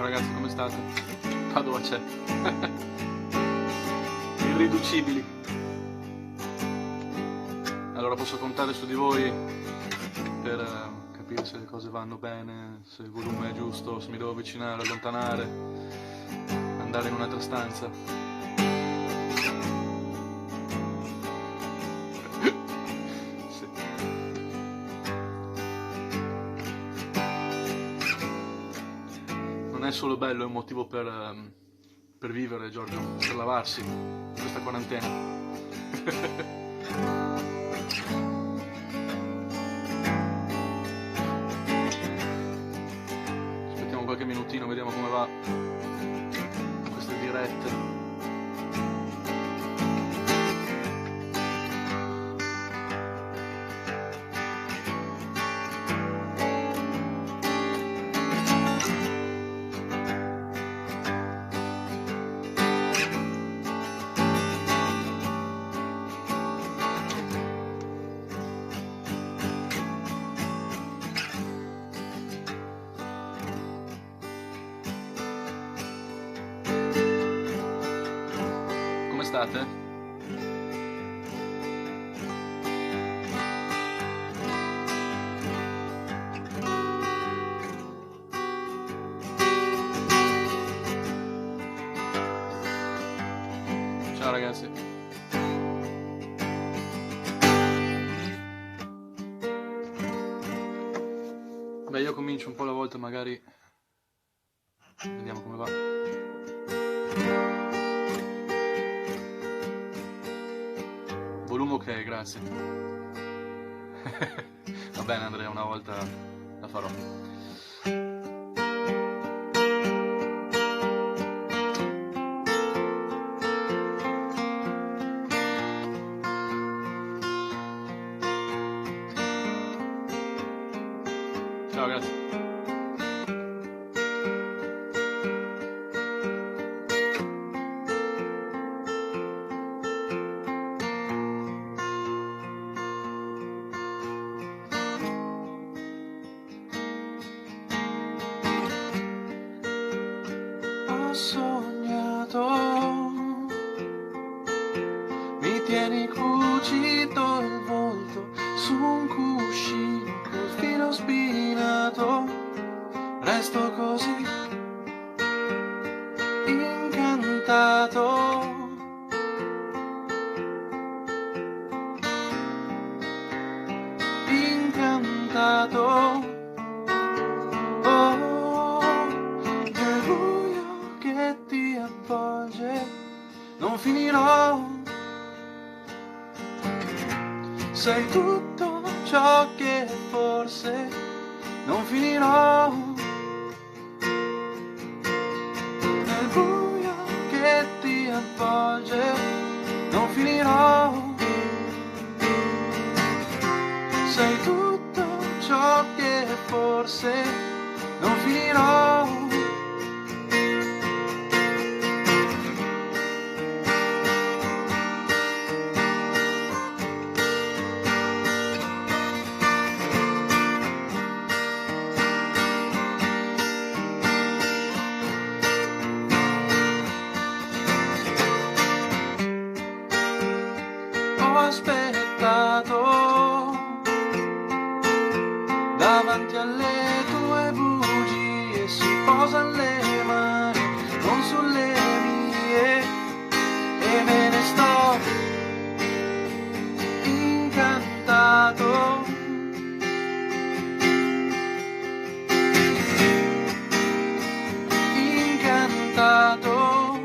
Ciao ragazzi, come state? Padova c'è. Irriducibili. Allora posso contare su di voi per capire se le cose vanno bene, se il volume è giusto, se mi devo avvicinare, allontanare, andare in un'altra stanza. Sì. Non è solo bello, è un motivo per vivere, Giorgio, per lavarsi in questa quarantena. Aspettiamo qualche minutino, vediamo come va queste dirette. Come state? Ciao ragazzi. Beh, io comincio un po' alla volta, magari vediamo come va. Volume ok, grazie. Va bene Andrea, una volta la farò. Ciao ragazzi. Ho sognato, mi tieni cucito il volto su un cuscino col filo spinato, resto così incantato. Incantato. Non finirò, sei tutto ciò che forse non finirò, nel buio che ti avvolge non finirò, sei tutto ciò che forse non finirò. Ho aspettato davanti alle tue bugie, si posa le mani non sulle mie e me ne sto incantato. Incantato.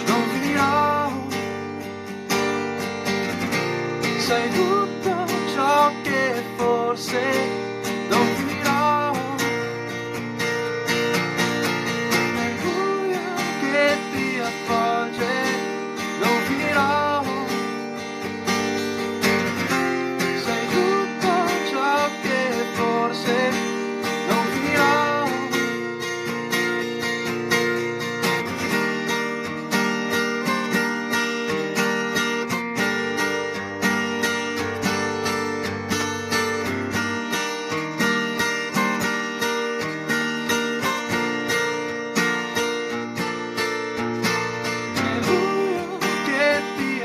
Non finirò, sei tutto ciò che forse non finirò, nel buio che ti avvolge non finirò, sei tutto ciò che forse non finirò.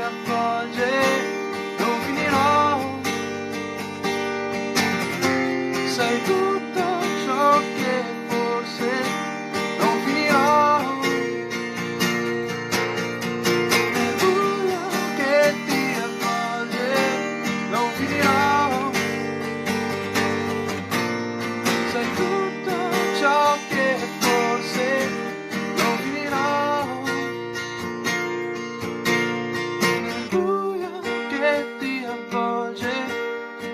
avvolge, non finirò. Sei tutto ciò che forse non finirò. Nel buio che ti avvolge, non finirò. Sei tutto ciò che forse non finirò. Nel buio che ti avvolge,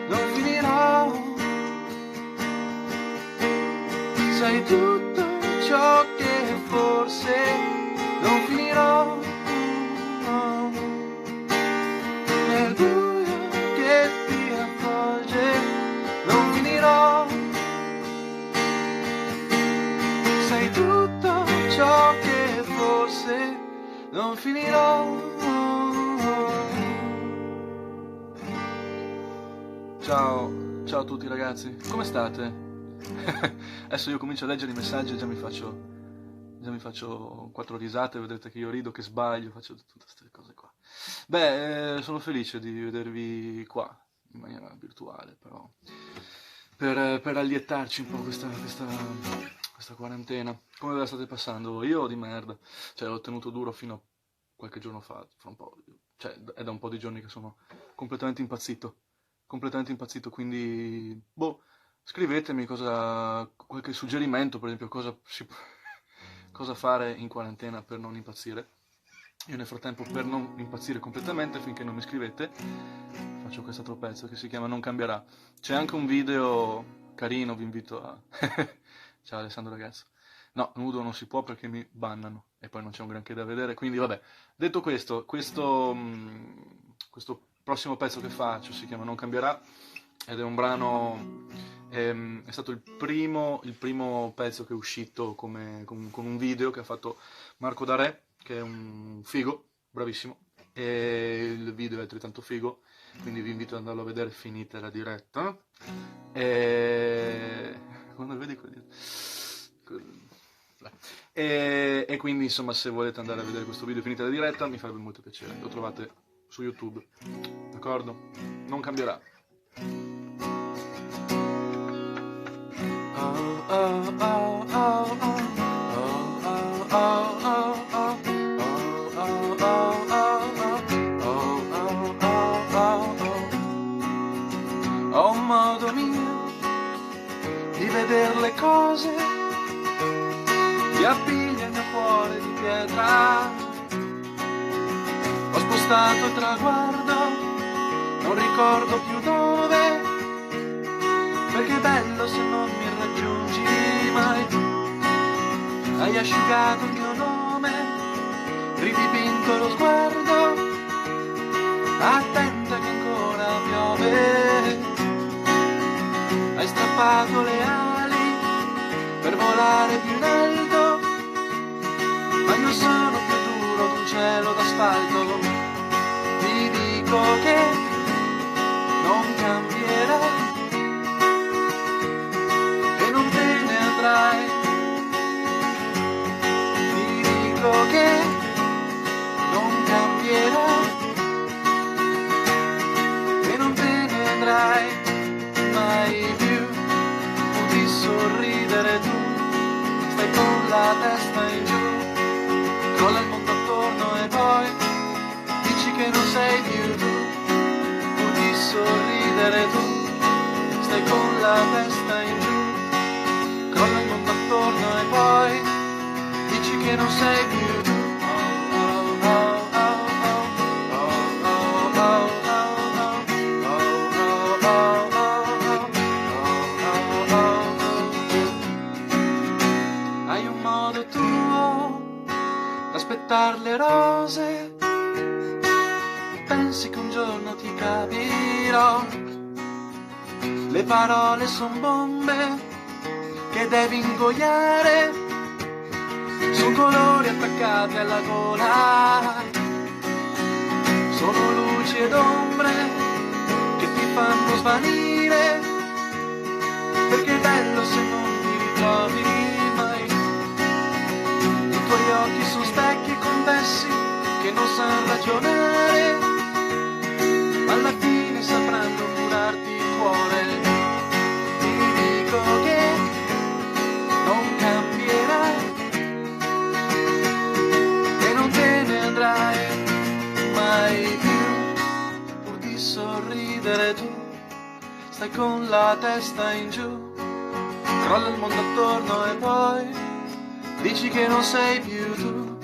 non finirò. Sei tutto ciò che forse non finirò. Nel buio che ti avvolge, non finirò. Sei tutto ciò che forse non finirò. Ciao a tutti ragazzi, come state? Adesso io comincio a leggere i messaggi e già mi faccio 4 risate, vedrete che io rido, che sbaglio, faccio tutte queste cose qua. Beh, sono felice di vedervi qua, in maniera virtuale, però, per alliettarci un po' questa quarantena. Come ve la state passando? Io di merda, cioè ho tenuto duro fino a qualche giorno fa, fra un po', cioè è da un po' di giorni che sono completamente impazzito, quindi, boh, scrivetemi qualche suggerimento, per esempio, cosa fare in quarantena per non impazzire. Io nel frattempo, per non impazzire completamente, finché non mi scrivete, faccio quest'altro pezzo che si chiama Non cambierà. C'è anche un video carino, vi invito a... Ciao Alessandro ragazzo. No, nudo non si può perché mi bannano e poi non c'è un granché da vedere, quindi vabbè. Detto questo prossimo pezzo che faccio si chiama Non cambierà ed è un brano, è stato il primo pezzo che è uscito con un video che ha fatto Marco Darè, che è un figo, bravissimo, e il video è altrettanto figo, quindi vi invito ad andarlo a vedere finita la diretta. Quando vedi e quindi insomma, se volete andare a vedere questo video finita la diretta mi farebbe molto piacere. Lo trovate su YouTube, d'accordo? Non cambierà. Ho un modo mio di vedere le cose, ti appiglia il mio cuore di pietra. Ho spostato il traguardo, non ricordo più dove, perché è bello se non mi raggiungi mai. Hai asciugato il mio nome, ridipinto lo sguardo, attenta che ancora piove. Hai strappato le ali per volare più in alto, ma io sono più duro di un cielo d'asfalto. Ti dico che non cambierai e non te ne andrai. Ti dico che non cambierai e non te ne andrai mai più. Potrei sorridere tu, stai con la testa in giù, crolla il mondo attorno e poi dici che non sei più tu. Potrei sorridere tu, stai con la testa in giù, crolla il mondo attorno e poi dici che non sei più tu. Hai un modo tuo d'aspettar le rose, pensi che un giorno ti capirò. Le parole son bombe che devi ingoiare, son colori attaccati alla gola, sono luci ed ombre che ti fanno svanire, perché è bello se non ti ritrovi mai. I tuoi occhi sono specchi convessi che non sanno ragionare, ma alla fine sapranno curarti il cuore. Ti dico che non cambierai e non te ne andrai mai più, pur di sorridere tu stai con la testa in giù, crolla il mondo attorno e poi dici che non sei più tu,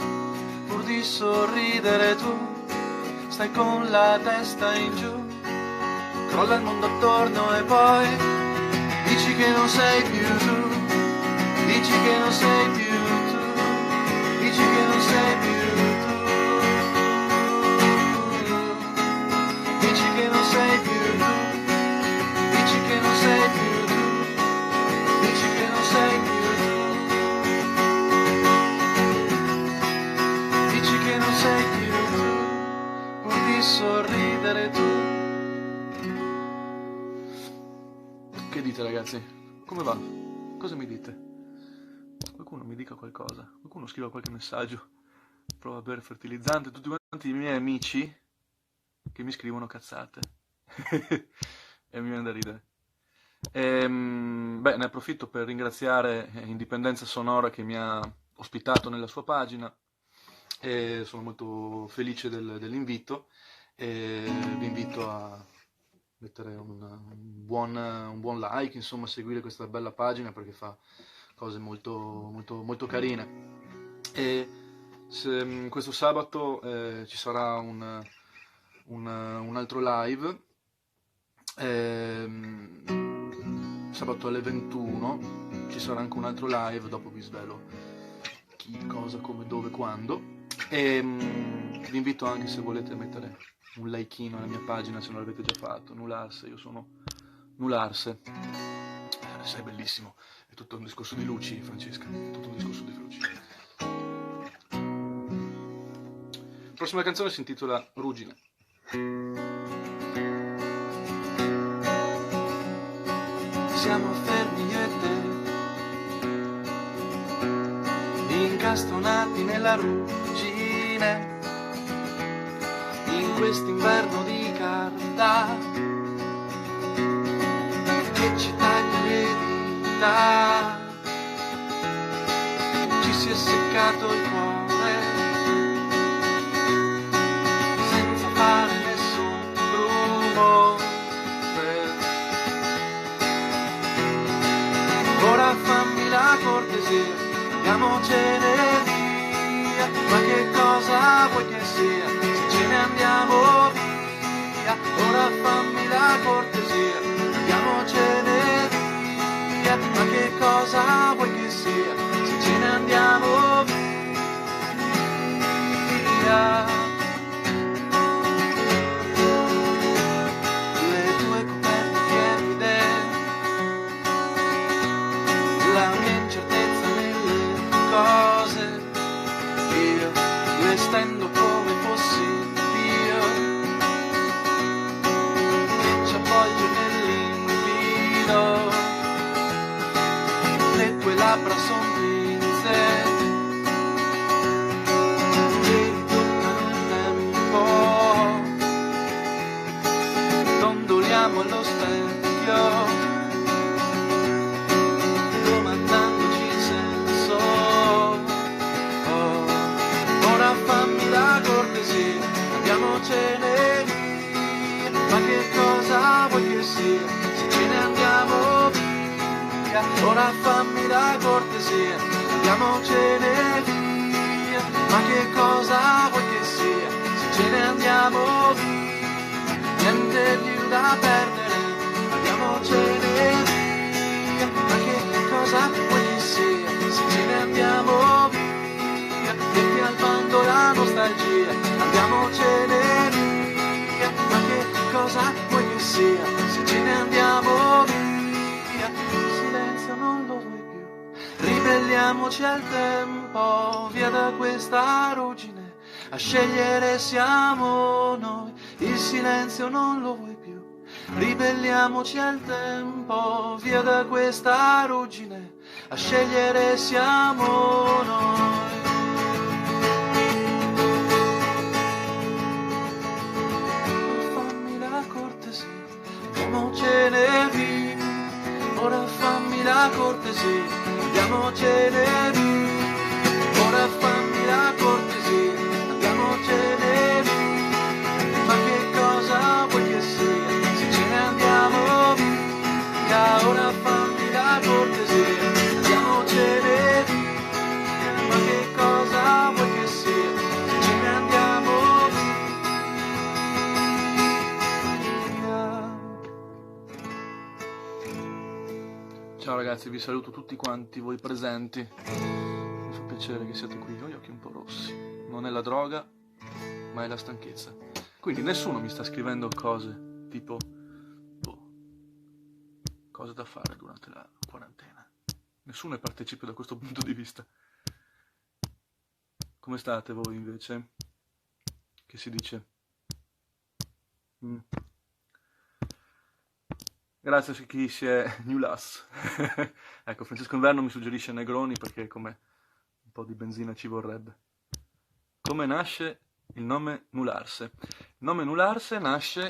pur di sorridere tu stai con la testa in giù, crolla il mondo attorno e poi dici che non sei più tu, dici che non sei più tu, dici che non sei più tu, dici che non sei più tu, dici che non sei più tu, dici che non sei più tu, dici che non sei più tu, pur di sorridere tu. Che dite ragazzi? Come va? Cosa mi dite? Qualcuno mi dica qualcosa, qualcuno scriva qualche messaggio, prova a bere fertilizzante, tutti quanti i miei amici che mi scrivono cazzate e mi viene da ridere. Ne approfitto per ringraziare Indipendenza Sonora che mi ha ospitato nella sua pagina e sono molto felice dell'invito e vi invito a mettere un buon like, insomma seguire questa bella pagina perché fa cose molto carine. E questo sabato ci sarà un altro live, sabato alle 21 ci sarà anche un altro live, dopo vi svelo chi, cosa, come, dove, quando, e vi invito anche, se volete, a mettere un likeino alla mia pagina se non l'avete già fatto. Nularse, io sono Nularse, sei bellissimo, è tutto un discorso di luci, Francesca, tutto un discorso di luci. La prossima canzone si intitola Ruggine. Siamo fermi io e te, incastonati nella ruggine, in quest'inverno di carta che ci taglia le dita, ci si è seccato il cuore senza fare nessun rumore. Ora fammi la cortesia, andiamocene via, ma che cosa vuoi che sia, se ce ne andiamo via. Ora fammi la cortesia, andiamocene via, ma che cosa vuoi che sia, se ce ne andiamo via. Le tue coperte tiepide, la mia incertezza nelle cose, io le stendo come fossi Dio, che ci avvolge nell'invido, le tue labbra son pinze che ritoccano il tempo, dondoliamo allo specchio domandandoci il senso. Ora fammi la cortesia, andiamocene via, ma che cosa vuoi che sia, se ce ne andiamo via. Ora fammi la cortesia, andiamocene via, ma che cosa vuoi che sia, se ce ne andiamo via. Niente più da perdere, andiamocene via, ma che cosa vuoi che sia, se ce ne andiamo via. Metti al bando la nostalgia, andiamocene via, ma che cosa vuoi che sia, se ce ne andiamo via. Il silenzio non lo vuoi più, ribelliamoci al tempo, via da questa ruggine, a scegliere siamo noi. Il silenzio non lo vuoi più, ribelliamoci al tempo, via da questa ruggine, a scegliere siamo noi. la cortesia, andiamocene via. Ora fammi la cortesia, andiamocene via. Ma che cosa vuoi che sia, se ce ne andiamo via? Ora fammi la cortesia, andiamocene via. Ma che cosa vuoi che sia, se ce ne andiamo via? Ciao ragazzi, vi saluto tutti quanti voi presenti. Mi fa piacere che siate qui. Ho gli occhi un po' rossi. Non è la droga, ma è la stanchezza. Quindi nessuno mi sta scrivendo cose tipo cose da fare durante la quarantena. Nessuno è partecipe da questo punto di vista. Come state voi invece? Che si dice? Grazie a chi si è Newlas. Ecco, Francesco Inverno mi suggerisce Negroni perché come un po' di benzina ci vorrebbe. Come nasce il nome Nularse? Il nome Nularse nasce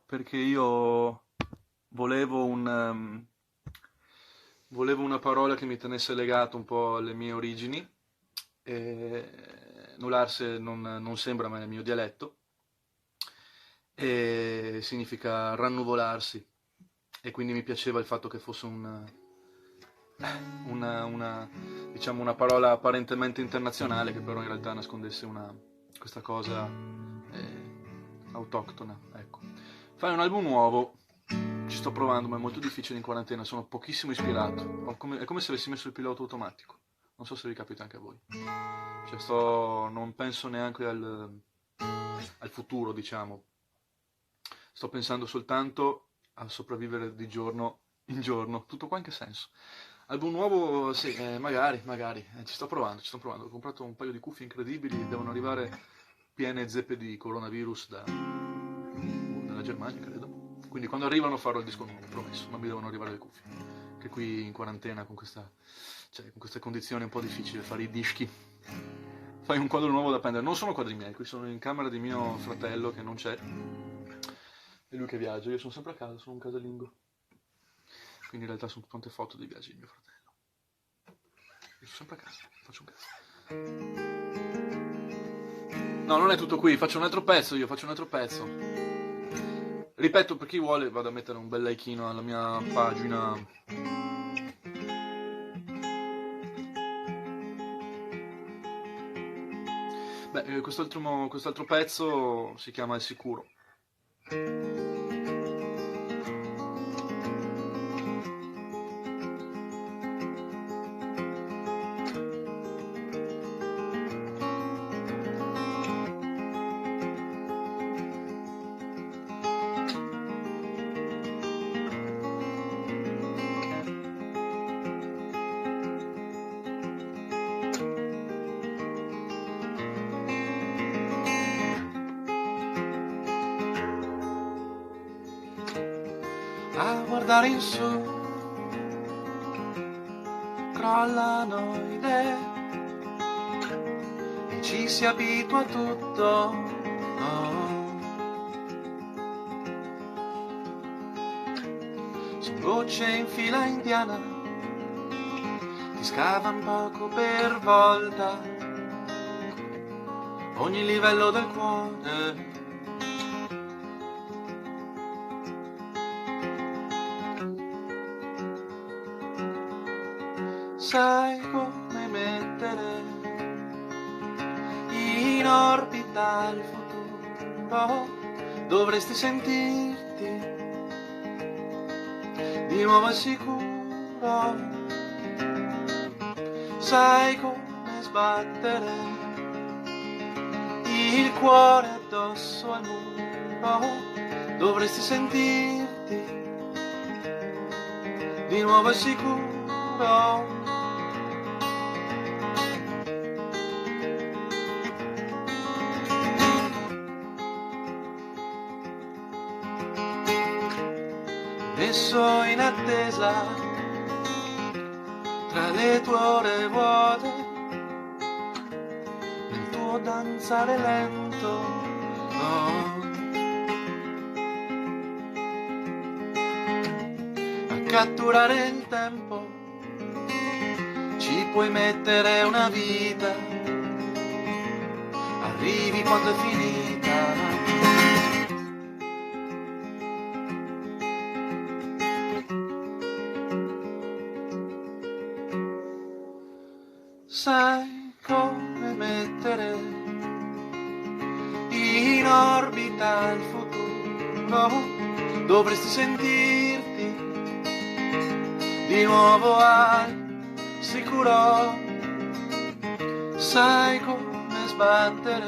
perché io volevo una parola che mi tenesse legato un po' alle mie origini. Nularse non sembra, ma è il mio dialetto. E significa rannuvolarsi. E quindi mi piaceva il fatto che fosse diciamo una parola apparentemente internazionale che però in realtà nascondesse questa cosa autoctona, ecco. Fare un album nuovo, ci sto provando, ma è molto difficile in quarantena, sono pochissimo ispirato, è come se avessi messo il pilota automatico, non so se vi capita anche a voi. Cioè non penso neanche al futuro, diciamo, sto pensando soltanto a sopravvivere di giorno in giorno, tutto qua in che senso? Album nuovo, sì, magari, ci sto provando, ho comprato un paio di cuffie incredibili, devono arrivare piene zeppe di coronavirus dalla Germania, credo, quindi quando arrivano farò il disco nuovo, promesso, non mi devono arrivare le cuffie, che qui in quarantena con queste condizioni è un po' difficile fare i dischi. Fai un quadro nuovo da appendere, non sono quadri miei, qui sono in camera di mio fratello che non c'è, è lui che viaggia, io sono sempre a casa, sono un casalingo. Quindi in realtà sono tante foto dei viaggi di mio fratello. Io sono sempre a casa, faccio un cazzo. No, non è tutto qui, faccio un altro pezzo. Ripeto, per chi vuole vado a mettere un bel likeino alla mia pagina. Beh, quest'altro pezzo si chiama Il Sicuro. A guardare in su crollano idee e ci si abitua a tutto. Su voce in fila indiana ti scavan poco per volta ogni livello del cuore. Sai come mettere in orbita il futuro, dovresti sentirti di nuovo al sicuro. Sai come sbattere il cuore addosso al muro, dovresti sentirti di nuovo al sicuro. Messo in attesa tra le tue ore vuote, nel tuo danzare lento, a catturare il tempo puoi mettere una vita, arrivi quando è finita. Sai come mettere in orbita il futuro, dovresti sentirti di nuovo al sicuro. Sai come sbattere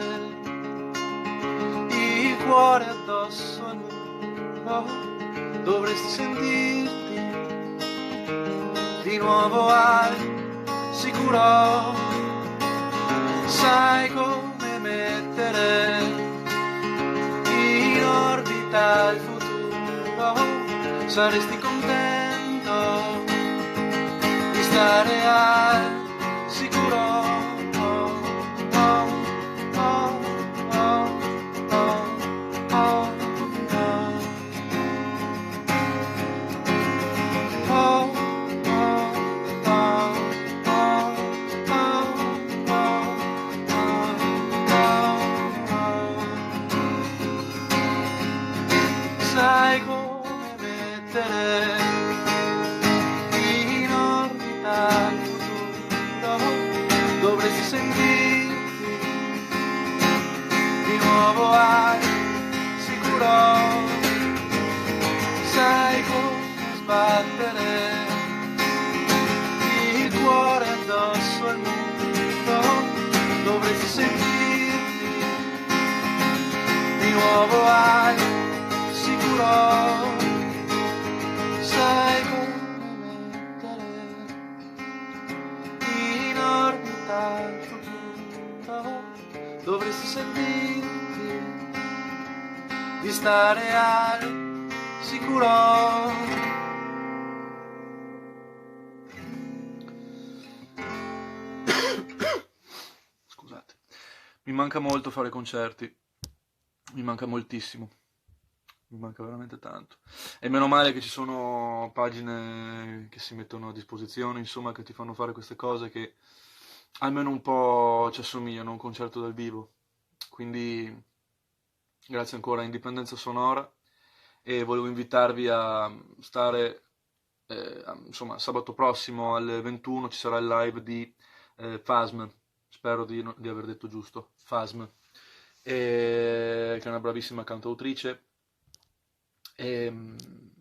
il cuore addosso al muro, dovresti sentirti di nuovo al sicuro. Sai come mettere in orbita il futuro, saresti contento di stare al sicuro. Sai come mettere in orbita il futuro, dovresti sentirti di nuovo al sicuro. Sai come sbattere il cuore addosso al muro, dovresti sentirti di nuovo al sicuro. Sai come mettere in orbita il futuro, dovresti sentirti di stare al sicuro. Scusate, mi manca molto fare concerti, mi manca moltissimo. Mi manca veramente tanto. E meno male che ci sono pagine che si mettono a disposizione, insomma, che ti fanno fare queste cose che almeno un po' ci assomigliano a un concerto dal vivo. Quindi grazie ancora a Indipendenza Sonora, e volevo invitarvi a stare, insomma, sabato prossimo alle 21 ci sarà il live di Phasm, spero di aver detto giusto, Phasm, che è una bravissima cantautrice. E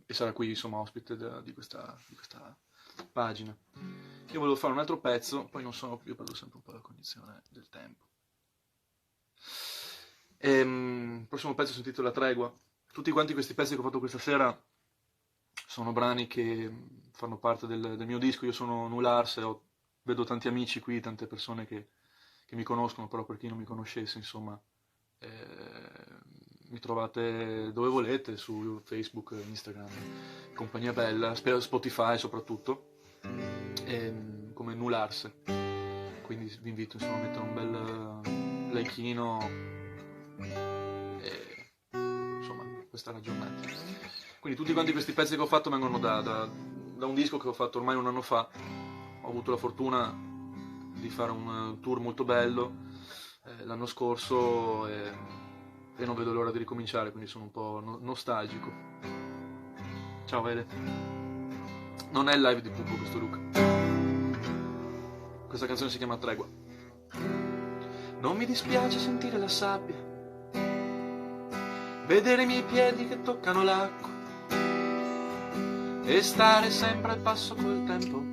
sarà qui, insomma, ospite di questa pagina. Io volevo fare un altro pezzo, poi non sono più, perdo sempre un po' la cognizione del tempo. Il prossimo pezzo si intitola Tregua. Tutti quanti questi pezzi che ho fatto questa sera sono brani che fanno parte del mio disco. Io sono Nullars e vedo tanti amici qui, tante persone che mi conoscono, però per chi non mi conoscesse, insomma, mi trovate dove volete, su Facebook, Instagram, compagnia bella, Spotify soprattutto, come Nullars. Quindi vi invito, insomma, a mettere un bel likeino e insomma questa è la giornata. Quindi tutti quanti questi pezzi che ho fatto vengono da un disco che ho fatto ormai un anno fa. Ho avuto la fortuna di fare un tour molto bello l'anno scorso e non vedo l'ora di ricominciare, quindi sono un po' nostalgico. Ciao Vele. Non è il live di Pupo questo look. Questa canzone si chiama Tregua. Non mi dispiace sentire la sabbia, vedere i miei piedi che toccano l'acqua e stare sempre al passo col tempo,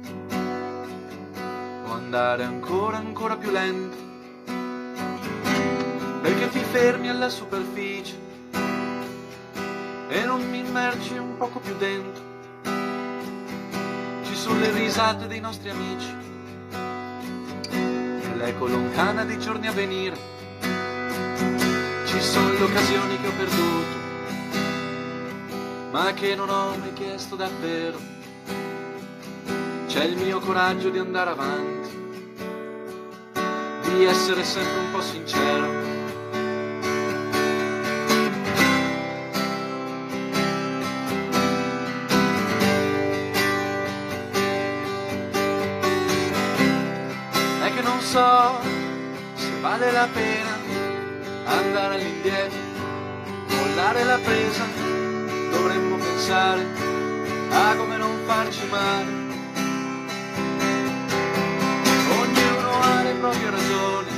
o andare ancora più lento, perché ti fermi alla superficie e non mi immergi un poco più dentro. Ci sono le risate dei nostri amici e l'eco lontana dei giorni a venire. Ci sono le occasioni che ho perduto ma che non ho mai chiesto davvero. C'è il mio coraggio di andare avanti, di essere sempre un po' sincero. vale la pena andare all'indietro, mollare la presa, dovremmo pensare a come non farci male. Ognuno ha le proprie ragioni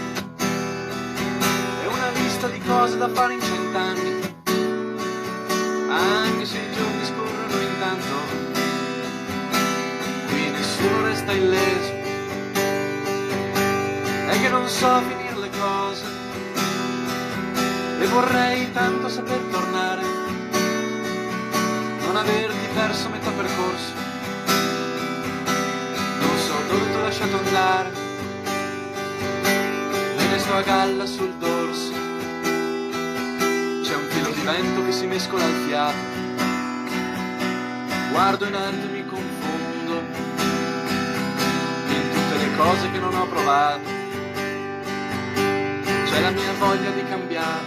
e una lista di cose da fare in 100 anni, anche se i giorni scorrono intanto, qui nessuno resta illeso. È che non so finire le cose e vorrei tanto saper tornare, non averti perso metà percorso, non so dove t'ho lasciato andare, me ne sto a galla sul dorso, c'è un filo di vento che si mescola al fiato, guardo in alto e mi confondo in tutte le cose che non ho provato. C'è la mia voglia di cambiare,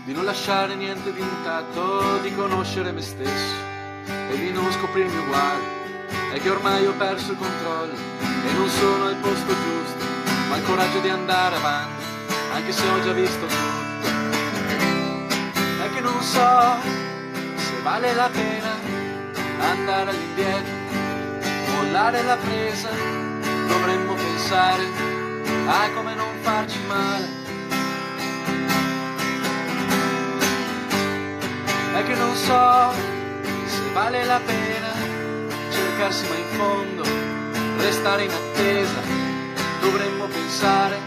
di non lasciare niente di intatto, di conoscere me stesso e di non scoprirmi uguale. È che ormai ho perso il controllo e non sono al posto giusto, ma il coraggio di andare avanti, anche se ho già visto tutto. È che non so se vale la pena andare all'indietro, mollare la presa, dovremmo pensare a come non farci male. È che non so se vale la pena cercarsi ma in fondo, restare in attesa, dovremmo pensare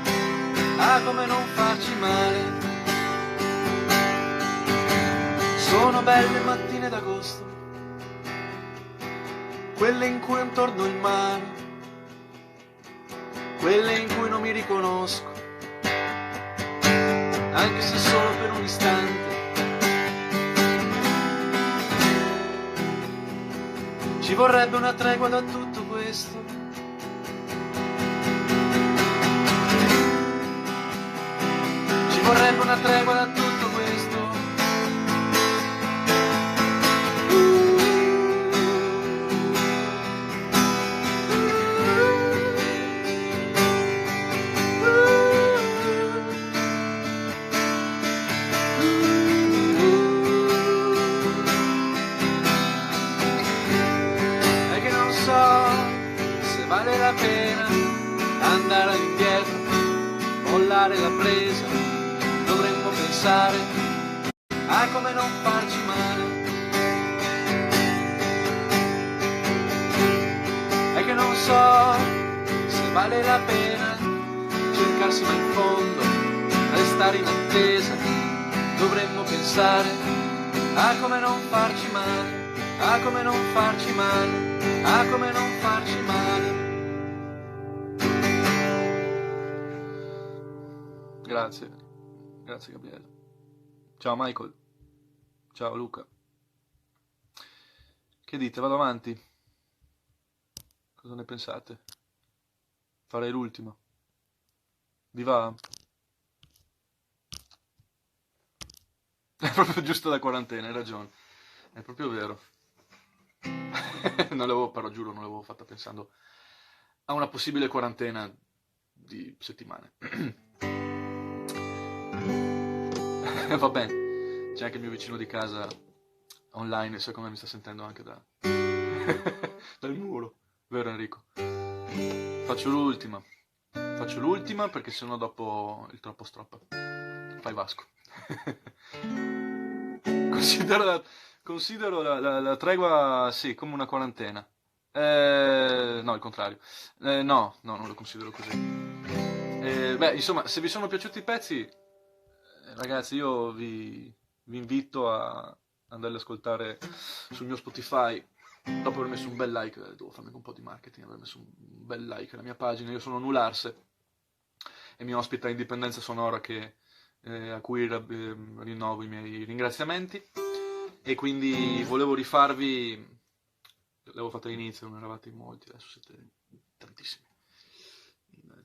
a come non farci male. Sono belle mattine d'agosto, quelle in cui non torno il mare, quelle in cui non mi riconosco, anche se solo per un istante. Ci vorrebbe una tregua da tutto questo. Ci vorrebbe una tregua da tutto questo. Vale la pena andare indietro, mollare la presa, dovremmo pensare a come non farci male. È che non so se vale la pena cercarsi ma in fondo, restare in attesa, dovremmo pensare a come non farci male, a come non farci male, a come non farci male. Grazie, grazie Gabriele. Ciao Michael, ciao Luca. Che dite, vado avanti? Cosa ne pensate? Farei l'ultima. Vi va? È proprio giusto la quarantena, hai ragione. È proprio vero. Non l'avevo, però giuro, non l'avevo fatta pensando a una possibile quarantena di settimane. Va bene, c'è anche il mio vicino di casa online, secondo me mi sta sentendo anche dal muro, vero Enrico? Faccio l'ultima perché sennò dopo il troppo stroppa. Fai Vasco. Considero la tregua, sì, come una quarantena. No, il contrario. No, non lo considero così. Beh, insomma, se vi sono piaciuti i pezzi, ragazzi, io vi invito a andare ad ascoltare sul mio Spotify. Dopo aver messo un bel like, devo farmi anche un po' di marketing, aver messo un bel like alla mia pagina. Io sono Nularse e mi ospita Indipendenza Sonora a cui rinnovo i miei ringraziamenti. E quindi volevo rifarvi, l'avevo fatto all'inizio, non eravate in molti, adesso siete tantissimi,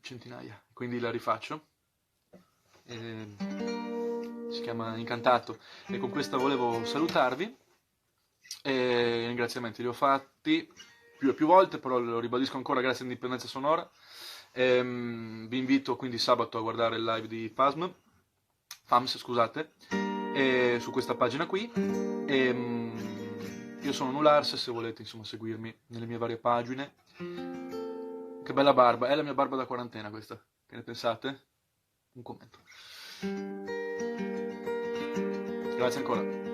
centinaia, quindi la rifaccio. Si chiama Incantato e con questa volevo salutarvi. E i ringraziamenti li ho fatti più e più volte, però lo ribadisco ancora, grazie a Indipendenza Sonora. Vi invito quindi sabato a guardare il live di FAMS, scusate, su questa pagina qui. Io sono Nulars, se volete insomma seguirmi nelle mie varie pagine. Che bella barba, è la mia barba da quarantena questa, che ne pensate? Un commento. Grazie ancora.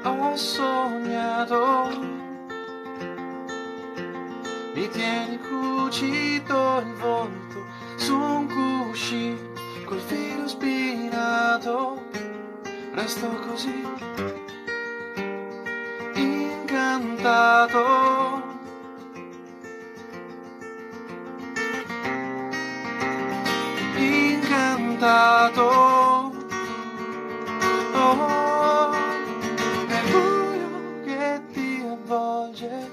Ho sognato, mi tieni cucito il volto su un cuscino col filo spinato, resto così incantato. Incantato. Oh, nel buio che ti avvolge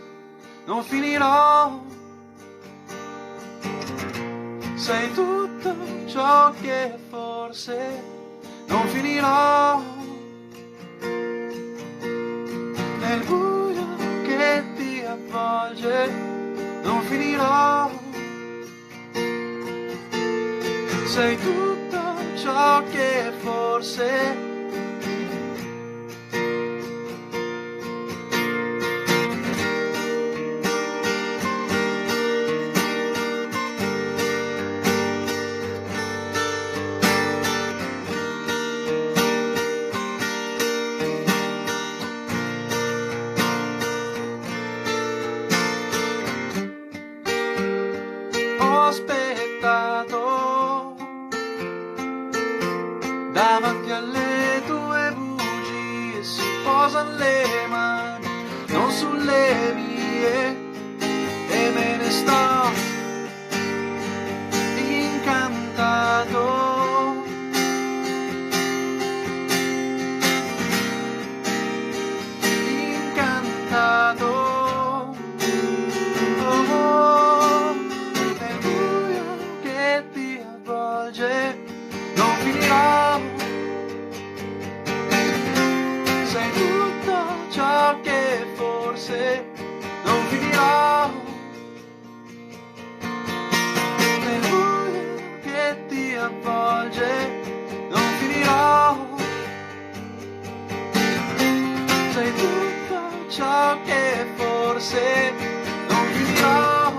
non finirò. Sei tutto ciò che forse non finirò. Nel buio che ti avvolge non finirò. Sei tutto ciò che forse ho aspettato davanti alle tue bugie. Si posano le mani non sulle mie e me ne sto incantato. Incantato. Oh, nel buio che ti avvolge non finirò. Sei tutto ciò che forse non finirò. Nel buio che ti avvolge non finirò. Sei tutto ciò che forse non finirò.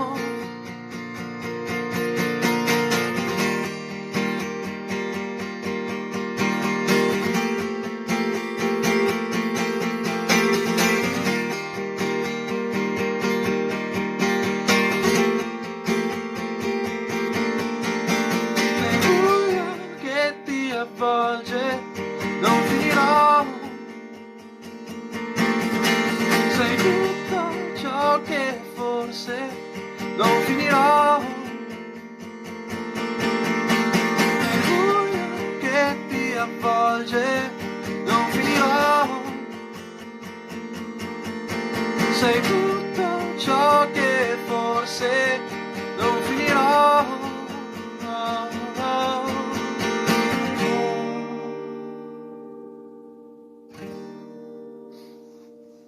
Nel buio che ti avvolge non finirò. Sei tutto ciò che forse non finirò. Nel buio che ti avvolge non finirò. Sei tutto ciò che forse non finirò.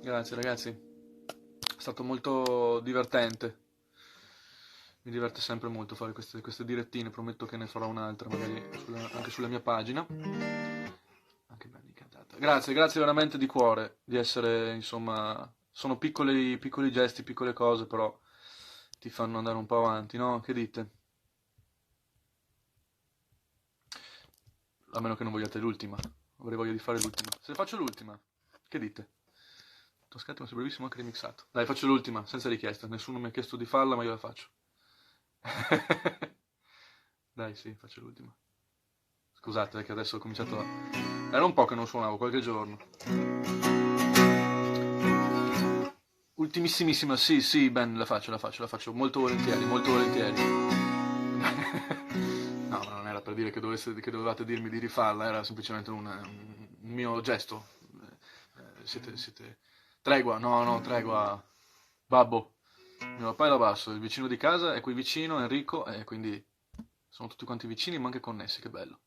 Grazie ragazzi, è stato molto divertente. Mi diverte sempre molto fare queste direttine, prometto che ne farò un'altra, magari anche sulla mia pagina. Anche ben incantata. Grazie veramente di cuore di essere, insomma, sono piccoli gesti, piccole cose, però ti fanno andare un po' avanti, no? Che dite? A meno che non vogliate l'ultima, avrei voglia di fare l'ultima. Se faccio l'ultima, che dite? Toscati, ma sei bravissimo anche remixato. Dai, faccio l'ultima, senza richiesta. Nessuno mi ha chiesto di farla, ma io la faccio. Dai, sì, faccio l'ultima. Scusate, perché adesso ho cominciato a... Era un po' che non suonavo, qualche giorno. Ultimissimissima, sì, Ben, la faccio molto volentieri, molto volentieri. dire che dovevate dirmi di rifarla, era semplicemente un mio gesto. Siete... Tregua, no, tregua. Babbo, mio papà è da basso, il vicino di casa è qui vicino, Enrico, e quindi sono tutti quanti vicini ma anche connessi, che bello.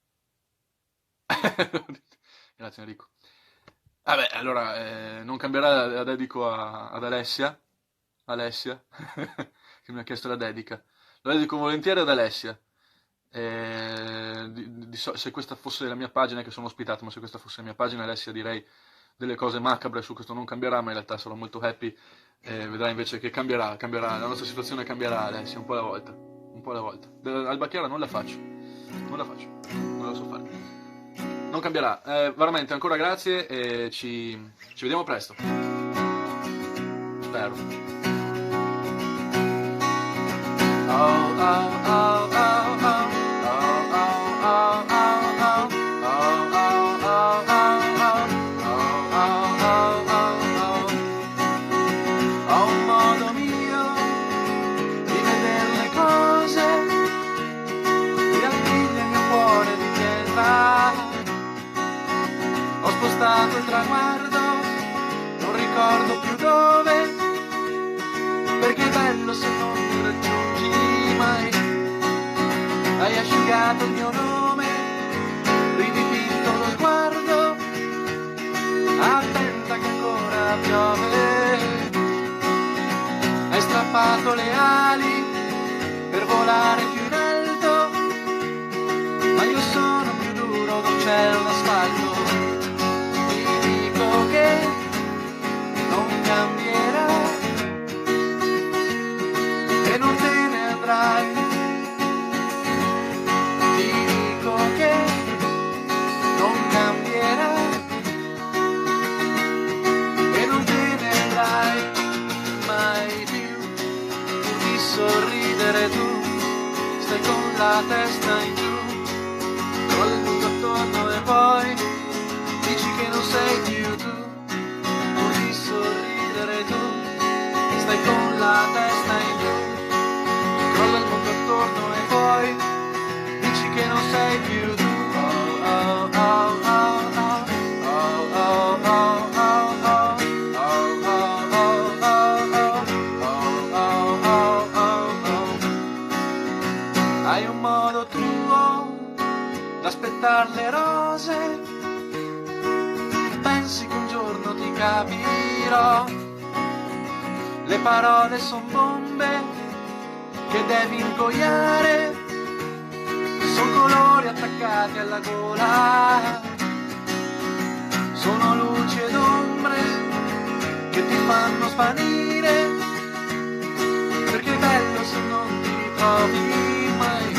Grazie Enrico. Vabbè, allora, non cambierà, la dedico ad Alessia, che mi ha chiesto la dedica. La dedico volentieri ad Alessia. Se questa fosse la mia pagina, che sono ospitato, ma se questa fosse la mia pagina, Alessia, direi delle cose macabre su questo non cambierà, ma in realtà sarò molto happy. Vedrai invece che cambierà, la nostra situazione cambierà, Alessia, un po' alla volta. Un po' alla volta. Alba Chiara non la faccio, non la so fare. Non cambierà. Veramente, ancora grazie e ci vediamo presto. Spero. Oh, oh, oh, oh, oh. Ho un modo mio di vedere le cose, di arricchire il mio cuore di pietra. Ho spostato il traguardo, non ricordo più dove, perché è bello se non mi raggiungi mai. Hai asciugato il mio nome, ridipinto lo sguardo, attenta che ancora piove. Hai strappato le ali per volare più in alto, ma io sono più duro d'un cielo d'asfalto. Ti dico che non cambierà e non te ne andrai. Ti dico che non cambierà e non te ne andrai mai più. Pur di sorridere tu stai con la testa in giù, crolli il mondo attorno e poi dici che non sei più tu. Pur di sorridere tu stai con la testa in giù, crolla il mondo attorno e poi dici che non sei più tu. Oh, oh, oh, oh, oh. Oh, oh, oh, oh, oh. Oh, oh, oh, oh, oh. Oh, oh, oh, oh. Hai un modo tuo d'aspettar le rose, pensi che un giorno ti capirò. Le parole son bombe che devi ingoiare, son colori attaccati alla gola, sono luci ed ombre che ti fanno svanire, perché è bello se non ti ritrovi mai.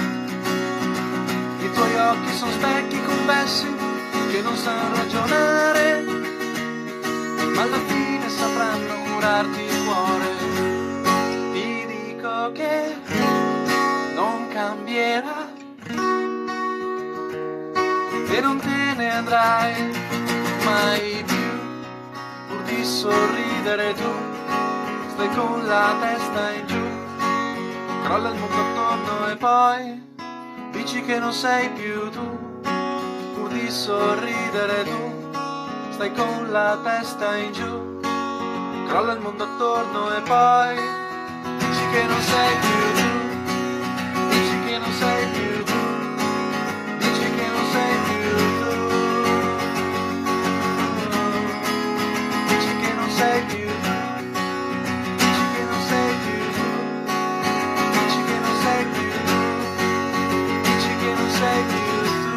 I tuoi occhi sono specchi convessi che non sanno ragionare, ma alla fine sapranno curarti il cuore. Ti dico che non cambierà e non te ne andrai mai più. Pur di sorridere tu stai con la testa in giù, crolla il mondo attorno e poi dici che non sei più tu. Pur di sorridere tu stai con la testa in giù, crolla il mondo attorno e poi dici che non sei più tu. Dici che non sei più tu. Dici che non sei più tu. Dici che non sei più tu. Dici che non sei più tu. Dici che non sei più tu. Dici che non sei più tu.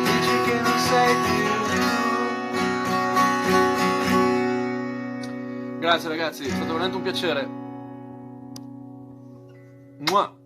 Dici che non sei più tu. Grazie ragazzi, è stato veramente un piacere. Mua.